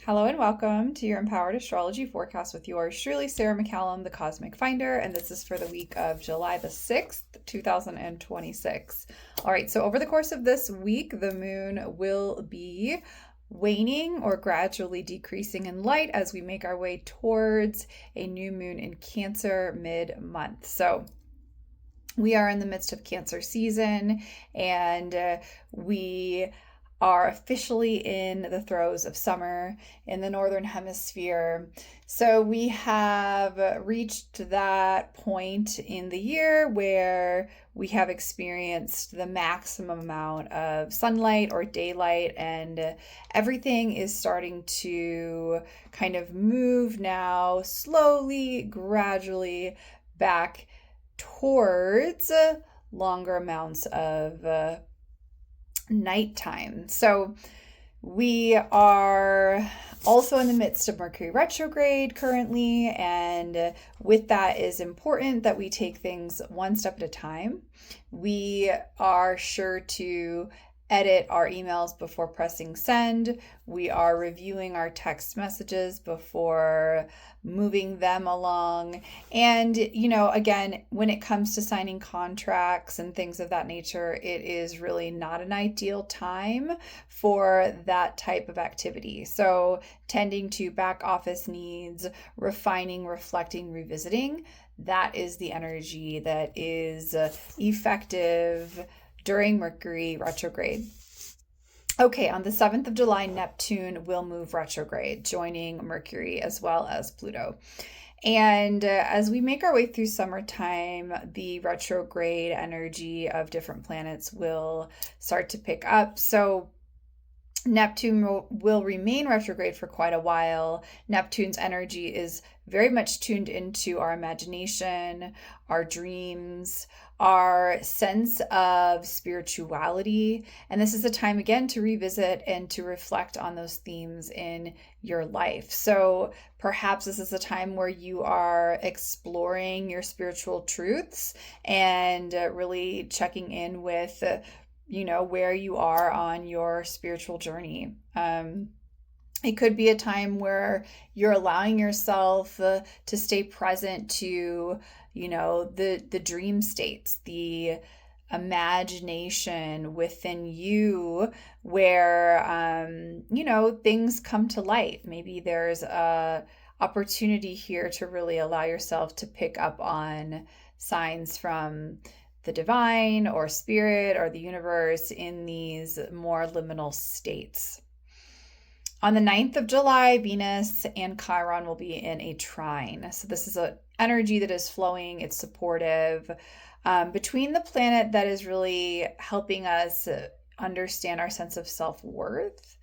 Hello and welcome to your Empowered Astrology Forecast with yours truly, Sarah McCallum, the Cosmic Finder, and this is for the week of July the 6th, 2026. All right, so over the course of this week, the moon will be waning or gradually decreasing in light as we make our way towards a new moon in Cancer mid-month. So we are in the midst of Cancer season, and we are officially in the throes of summer in the Northern Hemisphere. So we have reached that point in the year where we have experienced the maximum amount of sunlight or daylight, and everything is starting to kind of move now slowly, gradually back towards longer amounts of nighttime. So we are also in the midst of Mercury retrograde currently, and with that is important that we take things one step at a time. We are sure to edit our emails before pressing send. We are reviewing our text messages before moving them along. And, again, when it comes to signing contracts and things of that nature, it is really not an ideal time for that type of activity. So tending to back office needs, refining, reflecting, revisiting, that is the energy that is effective during Mercury retrograde. Okay, on the 7th of July, Neptune will move retrograde, joining Mercury as well as Pluto. And as we make our way through summertime, the retrograde energy of different planets will start to pick up. So Neptune will remain retrograde for quite a while. Neptune's energy is very much tuned into our imagination, our dreams, our sense of spirituality. And this is a time again to revisit and to reflect on those themes in your life. So perhaps this is a time where you are exploring your spiritual truths and really checking in with where you are on your spiritual journey. It could be a time where you're allowing yourself to stay present to, the dream states, the imagination within you where, things come to light. Maybe there's a opportunity here to really allow yourself to pick up on signs from the divine or spirit or the universe in these more liminal states. On the 9th of July, Venus and Chiron will be in a trine. So this is an energy that is flowing, it's supportive, between the planet that is really helping us understand our sense of self-worth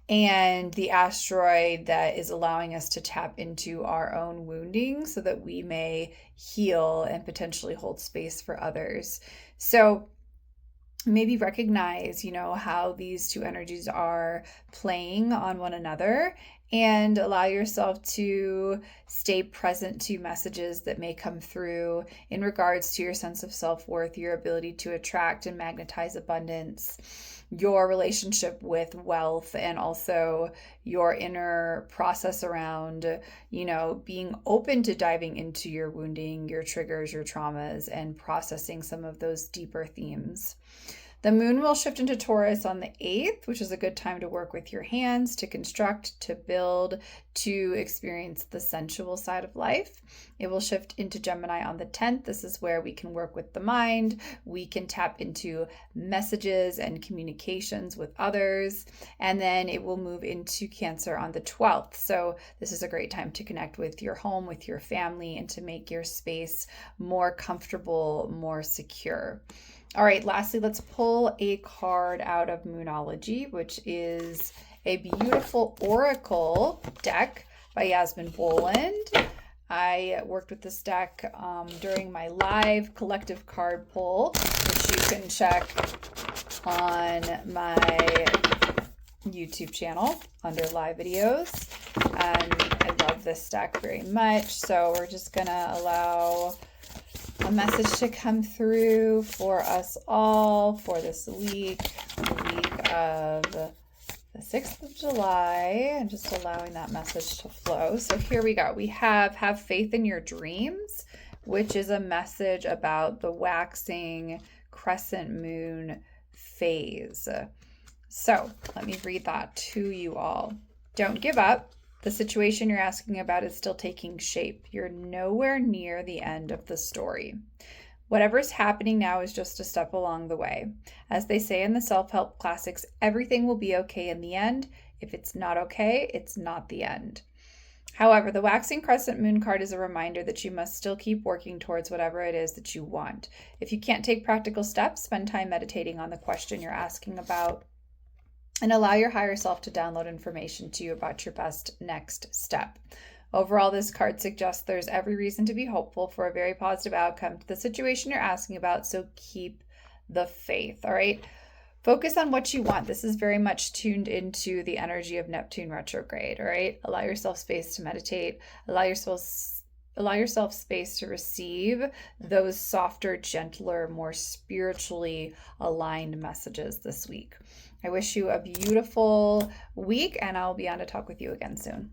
and the asteroid that is allowing us to tap into our own wounding so that we may heal and potentially hold space for others. So maybe recognize, how these two energies are playing on one another, and allow yourself to stay present to messages that may come through in regards to your sense of self-worth, your ability to attract and magnetize abundance, your relationship with wealth, and also your inner process around, being open to diving into your wounding, your triggers, your traumas, and processing some of those deeper themes. The moon will shift into Taurus on the 8th, which is a good time to work with your hands, to construct, to build, to experience the sensual side of life. It will shift into Gemini on the 10th. This is where we can work with the mind. We can tap into messages and communications with others. And then it will move into Cancer on the 12th. So this is a great time to connect with your home, with your family, and to make your space more comfortable, more secure. All right, lastly, let's pull a card out of Moonology, which is a beautiful oracle deck by Yasmin Boland. I worked with this deck during my live collective card pull, which you can check on my YouTube channel under live videos. I love this deck very much, so we're just gonna allow a message to come through for us all for this week, the week of the 6th of July, and just allowing that message to flow. So here we go. We have faith in your dreams, which is a message about the waxing crescent moon phase. So let me read that to you all. Don't give up. The situation you're asking about is still taking shape. You're nowhere near the end of the story. Whatever's happening now is just a step along the way. As they say in the self-help classics, everything will be okay in the end. If it's not okay, it's not the end. However, the waxing crescent moon card is a reminder that you must still keep working towards whatever it is that you want. If you can't take practical steps, spend time meditating on the question you're asking about and allow your higher self to download information to you about your best next step. Overall, this card suggests there's every reason to be hopeful for a very positive outcome to the situation you're asking about, so keep the faith, all right? Focus on what you want. This is very much tuned into the energy of Neptune retrograde, all right? Allow yourself space to meditate. Allow yourself space to receive those softer, gentler, more spiritually aligned messages this week. I wish you a beautiful week, and I'll be on to talk with you again soon.